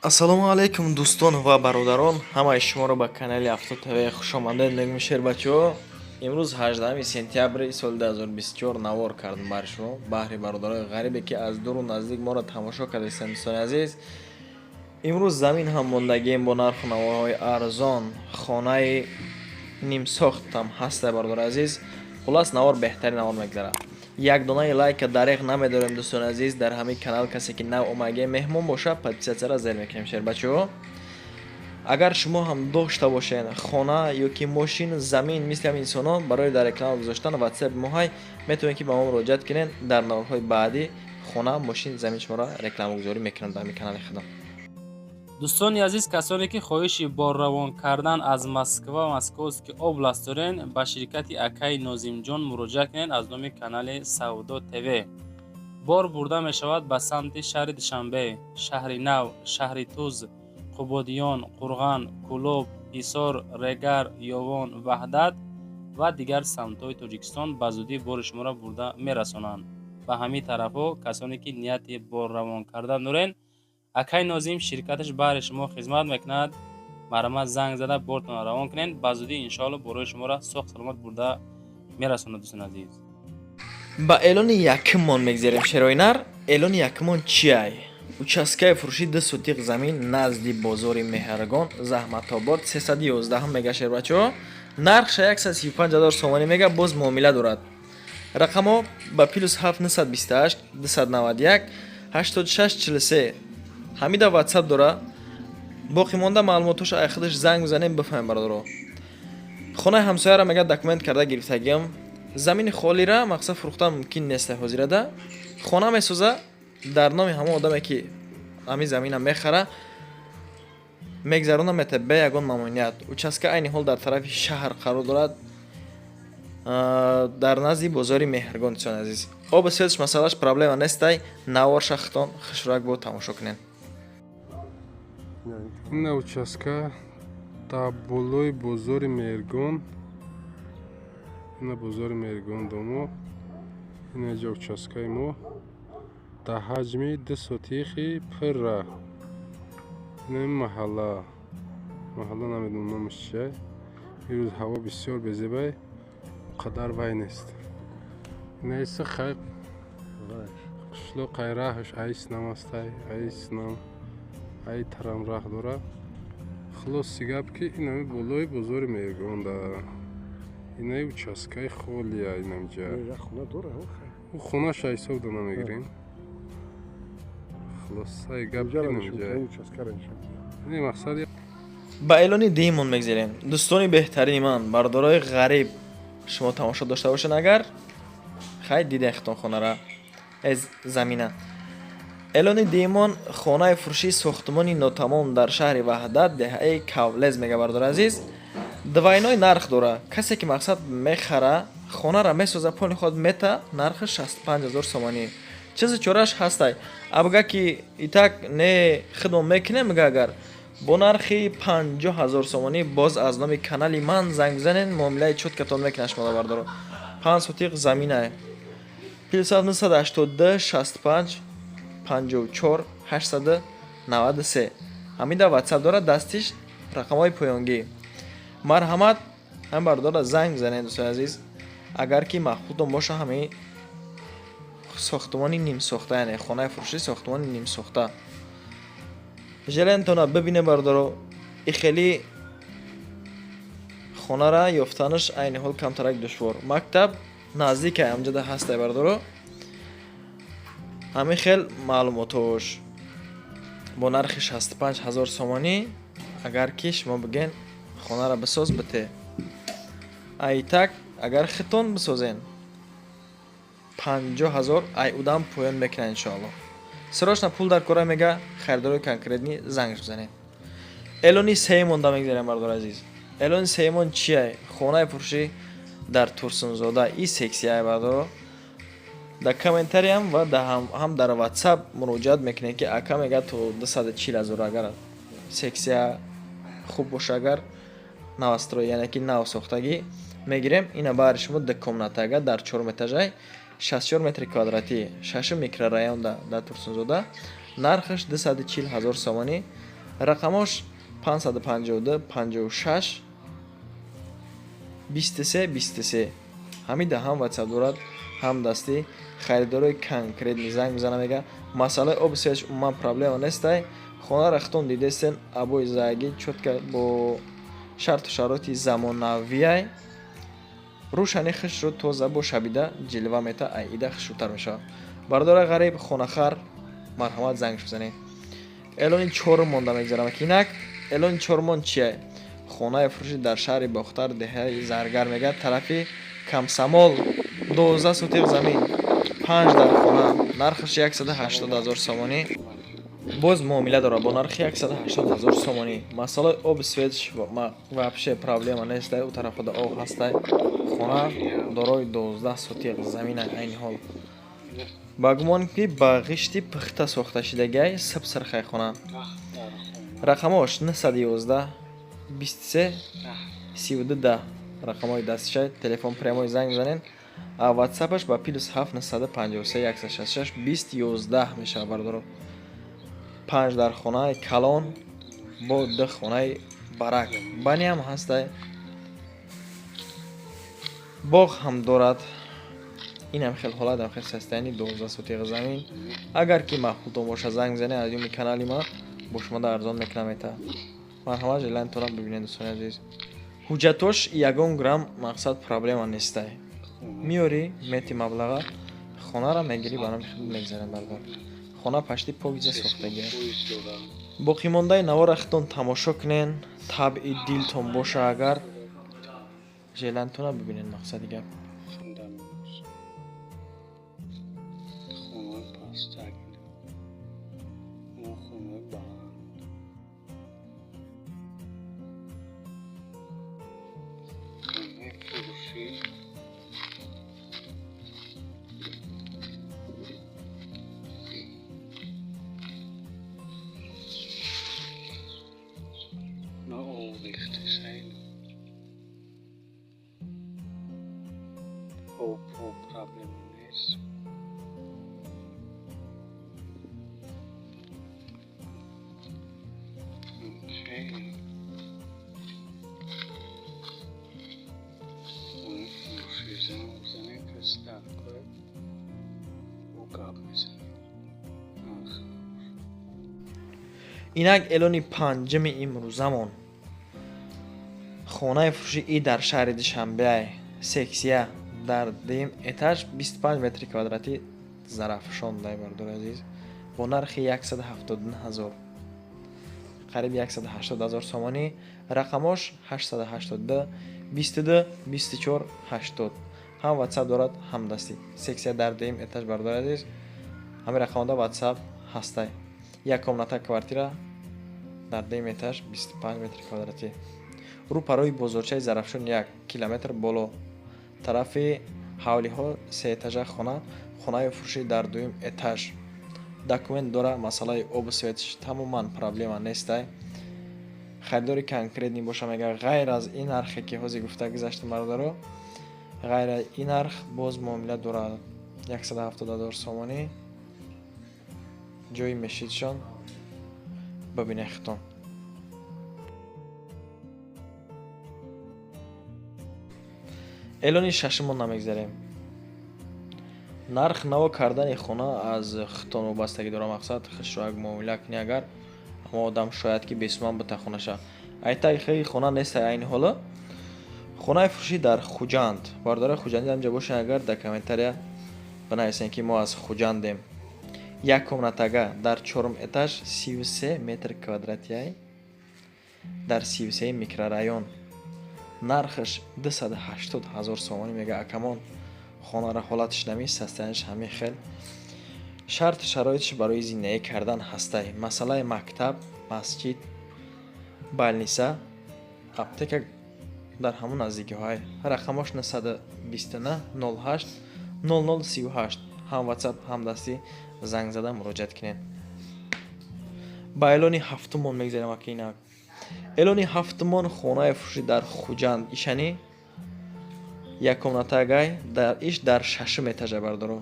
ассалому алайкум дӯстон ва бародарон, ҳамаи шуморо ба канали Авто ТВ хушомадед мегӯям шербачаҳо. Имрӯз 18 сентябри соли 2024 навор кардам бари шумо баҳри бародарои ғарибе ки аз дуру наздик моро тамошо кардастанд. Дӯстони азиз, имрӯз замин ҳам мондагием бо нарху наворҳои арзон, хонаи нимсохтам ҳаста бародари азиз. хулас навор беҳтарин навор мегзарад. як донаи лайка дареғ намедорем дӯстони азиз. Дар ҳамин канал касе ки нав омаге меҳмон боша подписатсияро зер мекунем шербачаҳо. агар шумо ҳам дошта бошед хона ё ки мошин, замин мисли ҳам инсоно барои дар реклама гузоштан ватсап моҳай метавонед ки ба мо муроҷиат кунед. дар наворҳои баъдӣ хона, мошин, замин шуморо рекламагузорӣ мекунам дар ҳамин канали худам. дӯстони азиз, касоне ки хоҳиши борравон кардан аз Москва ва Московский област дорен, ба ширкати акаи Нозимҷон муроҷиат кунед аз номи канали Савдо ТВ. бор бурда мешавад ба самти шаҳри Душанбе, шаҳри Нав, шаҳри Туз, Қубодиён, Қурған, Кӯлоб, Ҳисор, Регар, Ёвон, Ваҳдат ва дигар самтҳои Тоҷикистон ба зудӣ бори шуморо бурда мерасонанд. ба ҳамин тарафҳо касоне ки нияти борравон кардан дорен, акай Нозим ширкаташ баҳри шумо хизмат мекунад. марҳамат занг зада бортон равон кунед. ба зудӣ иншоалло борои шуморо соҳ саломат бурда мерасонад. дӯстони азиз, ба эълони якмон мегзарем шероинар. эълони якмон чиай? участкаи фурӯши 2 сотиқ замин назди бозори Меҳрагон, Заҳматобод 311 мега шербачаҳо. нархша 135,000 сомонӣ мега. боз муомила дорад. рақамҳо ба +7 928 291 8643. ҳамида ватсап дора. боқӣ монда маълумотош ай худаш занг бизанем бифаҳмем бародаро. хонаи ҳамсояро мега документ карда гирифтагиам. замини холира мақсад фурӯхтан мумкин нест ҳозирада. хона месоза дар номи ҳамон одаме ки ҳамин замина мехара, мегзарона мета бе ягон мамнуият. участка айни ҳол дар тарафи шаҳр қарор дорад, дар назди бозори Меҳрагон. дӯстони азиз, оби светш масъалаш проблема нестай. навор шахтон хушрак бо тамошо кунед. ина участка та болои бозори Меҳрагон, ина бозори Меҳрагон домо, ина ҷо участкаи мо та ҳаҷми 2 сотиқи пурра. ина маҳалла намедонам номаш чия. ирӯз ҳаво бисёр безебай, қадар вай нест. ина иса хай қишло қайраҳаш айс намастай, айс нам ай тарам раҳ дора. хулоси гап ки инами болои бозори Меҳрагон да инаи участкаи холия. инамҷа ӯ хонаша ҳисоб да намегирем. хулосаи гап ки инамҷа ини мақсади. ба эълони деимон мегзарем. дӯстони беҳтарини ман, бародарои ғариб, шумо тамошо дошта бошед. агар хай диден хитон хонара аз замина. эълони деимон хонаи фурӯшии сохтмони нотамом дар шаҳри Ваҳдат, деҳаи Кавлез мега бародари азиз. двайной нарх дора. касе ки мақсад мехара хонара месоза пони худ мета, нархи 65,000 сомонӣ. чизи чораш ҳастай. абга ки итак не хидмат мекунем мега агар бо нархи 50,000 сомонӣ боз аз номи канали ман занг бизанен, муомилаи чоткатон мекунад шумо бародаро. 5 сотиқ заминае. +982 65 54 893. ҳамида ватсап дора. дастиш рақамҳои поёнгӣ. марҳамат ҳам бардора занг бизанед дӯстони азиз. агар ки махлутон боша ҳамин сохтмони нимсохта, яъне хонаи фурӯшии сохтмони нимсохта желентона бибине бардоро. и хеле хонара ёфтанаш айни ҳол камтарак душвор. мактаб наздикай амҷада ҳастай бардоро. ҳамин хел маълумотош бо нархи 65,000 сомонӣ. агар ки шумо биген хонара бисоз бите, ай так агар хитон бисозен 50,000 ай удам поён мекунад иншоалло. срочно пул дар кора мега харидори конкретни занг бизанед. эълони сеимон да мегзарем бардор азиз. эълони сеимон чиай? хонаи фурӯшӣ дар Турсунзода и сексияй бардоро. дар комментариям ва ҳам дар ватсап муроҷиат мекунед ки ака мега то 240,000 агар сексия хуб боша, агар навастроӣ яъне ки нав сохтагӣ мегирем. ина баҳри шумо декомнатага дар 4 этажай 64 метри квадратӣ 6 микрорайон дар Турсунзода. нархаш 240,000 сомонӣ. рақамош 552 56 23 23. ҳамида ҳам ватсап дорад, ҳам дастӣ. харидорои конкретни занг мизана, мега масъалаи оби свет умуман проблема нестай. хонаро хитон дидестен абои заги чотка бо шарту шароити замонавиай. рӯшани хишро тоза бо шабида ҷилва мета аида хишрутар мешавад. бардора ғариб хонахар марҳамат зангш бизанед. эълони чорум монда мегзарам. инак эълони чорумон чие? хонаи фурӯши дар шаҳри бохтар деҳаи заргар мега тарафи камсамол 12 сотиқ замин 5 дар хона, нархаш 180 000 сомонӣ. боз муомила дора бо нархи 180 000 сомонӣ. масъалаи оби свет вообще проблема нестай. у тарафода об ҳастай. хона дорои 12 сотиқ замина айни ҳол. ба гумон ки ба ғишти пухта сохта шудагиай сабсархай хона. рақамош 911 23 32 10. рақамои дастишай телефон прямои занг бизанен. ватсапаш ба +7 953 166 20 11 мешавад. бардоро 5 дар хонаи калон бо 2 хонаи барак. бани ҳам ҳастай. боғ ҳам дорад. инам хел ҳолатам хел састайни 12 сотиқ замин. агар ки маъқултон боша занг бизанед аз юми канали ма бо шумода арзон мекунам мета. марҳамат жилантона бибинед дӯстони азиз. ҳуҷҷатош 1 грамм мақсад проблема нестай. миёри мети маблаға хонара мегирӣ барои худ мегзарем. бардор хона пашти покиҷа сохтагия. боқимондаи навора хитон тамошо кунен. табъи дилтон боша. агар жилантона бибинед мақсади гап. Problem is okay. инак эълони панҷами имрӯзамон хонаи фурӯши и дар шаҳри душанбеай сексия дар дим этаж 25 метри квадратӣ зарафшон дай бардори азиз бо нархи 179 000 қариб 180 000 сомонӣ. рақамош 882 22 24 80. ҳам ватсап дорад, ҳам дастӣ. сексия дар дим этаж бардори азиз. ҳами рақамода ватсап ҳастай. як комната квартира дар дим этаж 25 метри квадратӣ. рӯпарои бозорчаи зарафшон 1 километр боло. тарафи ҳавлиҳо 3 этажа хона. хонаи фурӯшӣ дар дуюм этаж. документ дора. масъалаи обу светш тамоман проблема нестай. харидори конкретни боша мега ғайр аз ин нархе ки ҳозир гуфта гузашта мардоро ғайр аз ин нарх боз муомила дора 170 000 сомонӣ. ҷои мешидшон бабине хитон. эълони шашумон намегзарем. нарх наво кардани хона аз хитон вобастагӣ дора. мақсад хишроак муомила кунӣ. агар ҳама одам шояд ки бесуман бута хонаша айтаи хеле хона нестай айни ҳола. хонаи фурӯшӣ дар хуҷанд бардора хуҷанди ҳамҷа бошен. агар дар комментария бинависен ки мо аз хуҷандем. як комнатага дар 4 этаж 33 метр квадратияй дар 33 микрорайон. нархаш 280 000 сомонӣ мега акамон. хонара ҳолатиш намӣ састаянш ҳами хел. шарту шароитиш барои зиндагӣ кардан ҳастай. масъалаи мактаб, масҷид, балниса, аптека дар ҳамон наздикиҳои. рақамош 929 08 0038. ҳам ватсап ҳам дастӣ занг зада муроҷиат кунед. ба эълони ҳафтумон мегзарем. акинак эълони ҳафтумон хонаи фурӯшӣ дар хуҷанд ишани як комнатагай дар иш дар 6 этажа бардоро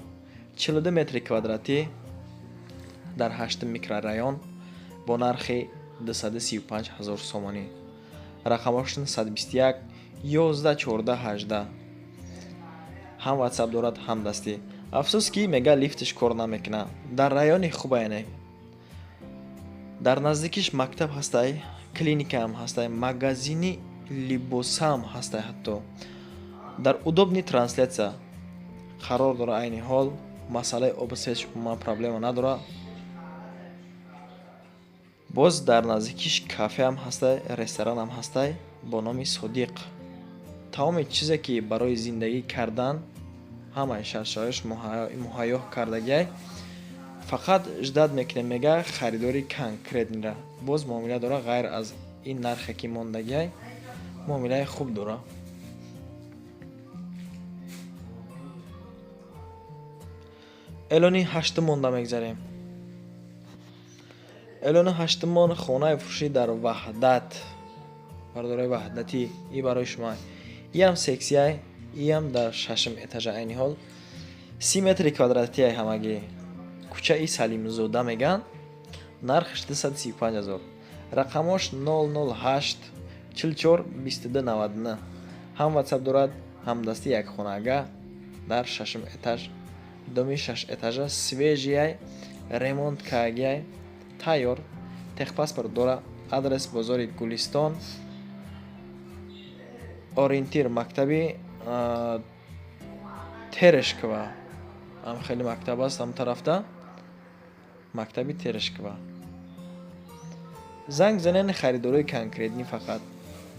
42 метри квадратӣ дар 8 микрорайон бо нархи 235,000 сомонӣ. Рақамошон 121 11 14 18. ҳам ватсап дорад, ҳам дастӣ. афсус ки мега лифтиш кор намекуна. Дар райони хубайне. дар наздикиш мактаб ҳастай, клиника ҳам ҳастай, магазини либоса ҳам ҳастай. ҳатто дар удобни транслятсия қарор дора. айни ҳол масъалаи обсвет умуман проблема надора. боз дар наздикиш кафе ҳам ҳастай, ресторан ҳам ҳастай бо номи Содиқ. тамоми чизе ки барои зиндагӣ кардан ҳамаи шарт-шароитш муҳайё кардагиай. фақат ждат мекунем мега харидори конкретнира. боз муомила дора, ғайр аз ин нархе ки мондагиай муомилаи хуб дора. эълони ҳаштумонда мегзарем. эълони ҳаштумон хонаи фурӯшӣ дар Ваҳдат. бардораи ваҳдатӣ и барои шумо. иам сексияй, иам дар 6 этажа. айни ҳол 30 метри квадратияй ҳамагӣ. кӯчаи Салимзода меган. нархш 235,000. рақамош 008 44 22 99. ҳам ватсап дорад, ҳам дасти як хонаага дар 6 этаж. доми 6 этажа свежияй, ремонт каагияй, тайёр. техпаспорт дора. адрес бозори Гулистон. ориентир мактаби Терешкова. ам хеле мактаб аст ам тарафта. мактаби Терешкова. занг занен харидорои конкретни. фақат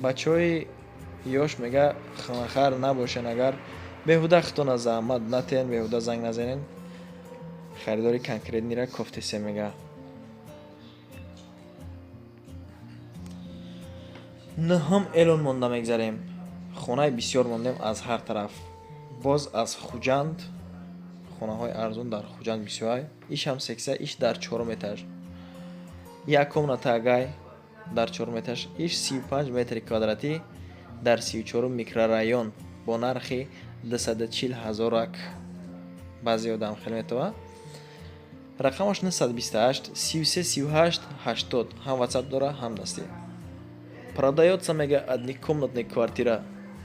бачаҳои ёш мега ханахар набошен. агар беҳуда хитона заҳмат натен, беҳуда занг назанен. харидори конкретнира кофтесе мега. наҳам эълон монда мегзарем. хонаи бисёр мондем аз ҳар тараф. боз аз Хуҷанд. хонаҳои арзон дар Хуҷанд бисёрай. иш ҳам сексия, иш дар 4 этаж. як комната гай дар 4 этаж. иш 35 метри квадратӣ дар 34 микрорайон бо нархи 240,000 рак. баъзе одам хеле метава. рақамаш 928 33 38 80. ҳам ватсап дора, ҳам дастӣ. Продается мега однокомнатная квартира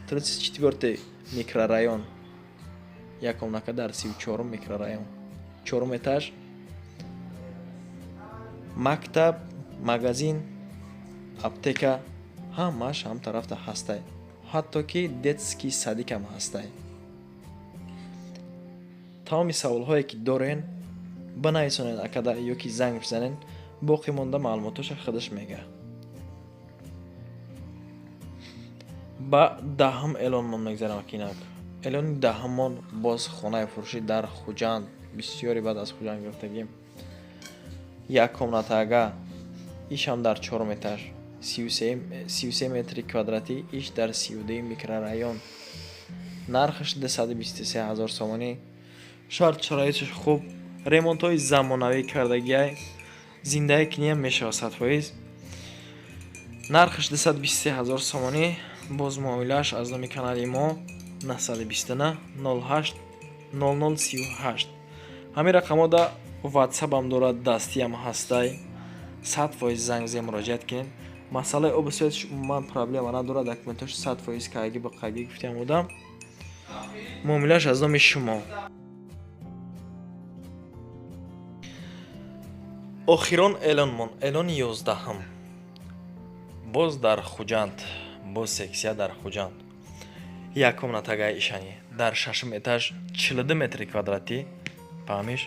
34 микрорайон. Як комната дар 34 микрорайон. 4 этаж. Мактаб, магазин, аптека ҳамаш ҳам тарафта ҳастай. ҳатто ки детский садик ҳам ҳастай. тамоми саволҳое ки дорен банависонед акада ёки занг бизанен. боқӣ монда маълумотоша худаш мега. ба даҳам эълонмон мегзарам акинак. эълони даҳамон боз хонаи фурӯшӣ дар Хуҷанд. бисёре баъд аз Хуҷанд гирифтагим. як комнатаага. ишам дар 4 этаж. 33 метри квадратӣ. иш дар 32 микрорайон. нархш 223,000 сомонӣ. шарт шароитиш хуб. ремонтҳои замонавӣ кардагиай. зиндаи киниям мешава 100%. нархш 223,000 сомонӣ. боз муомилааш аз номи канали мо 929 08 0038. ҳамин рақамода ватсапам дорад, дастиам ҳастай. 100% занг зе муроҷиат кинед. масъалаи обсветиш умуман проблема надора. документош 100% каги ба каги гуфтиам будам. муомилааш аз номи шумо. охирон эълонмон. эълони 11. боз дар Хуҷанд. боз сексия дар Хуҷанд. як комнатагаи ишани дар 6 этаж 42 метри квадратӣ. фаҳмиш?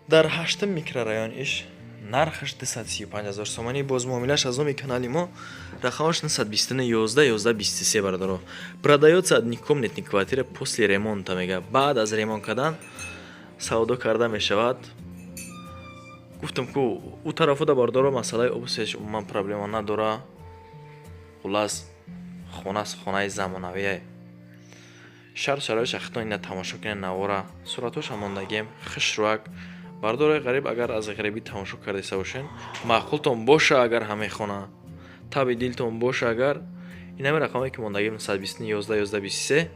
дар 8 микрорайон иш. нархш 235,000 сомонӣ. боз муомилааш аз номи канали мо. рақамаш 929 11 11 23 бародаро. Продается однокомнатная квартира после ремонта мега. баъд аз ремонт кардан савдо карда мешавад. гуфтам ку у тарафода бардора масъалаи обсвет умуман проблема надора. хулас хонас хонаи замонавие. шарт шароитш ахтон ина тамошо кине навора. суратоша мондагем хишруак. бардораи ғариб агар аз ғарибӣ тамошо кардиса бошен маъқултон боша. агар ҳаме хона таби дилтон боша. агар инами рақамое ки мондагем 129 11 11 23.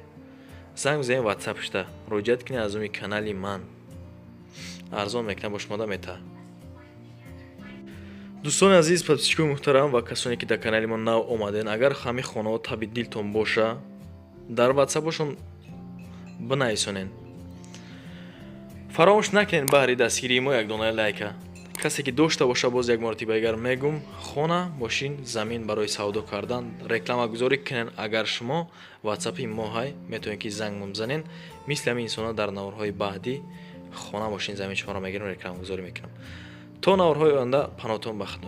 занг бизанед ватсапшта. муроҷиат кине аз номи канали ман. арзон мекунам бо шумода мета. дӯстони азиз, подписчикои муҳтарам ва касоне ки дар канали мо нав омаден, агар ҳами хонаҳо таби дилтон боша, дар ватсапошон бинависонен. фаромӯш накунед баҳри дастгирии мо як дона лайка. касе ки дошта боша, боз як маротиба агар мегум, хона, мошин, замин барои савдо кардан рекламагузорӣ кунен. Агар шумо ватсапи мо ҳай метавонед ки занг бизанен. мисли ҳамин инсонҳо дар наврҳои баъдӣ хона, мошин, замин шуморо мегирам, рекламагузорӣ мекунам. то наврҳои оянда паноҳтон ба худо.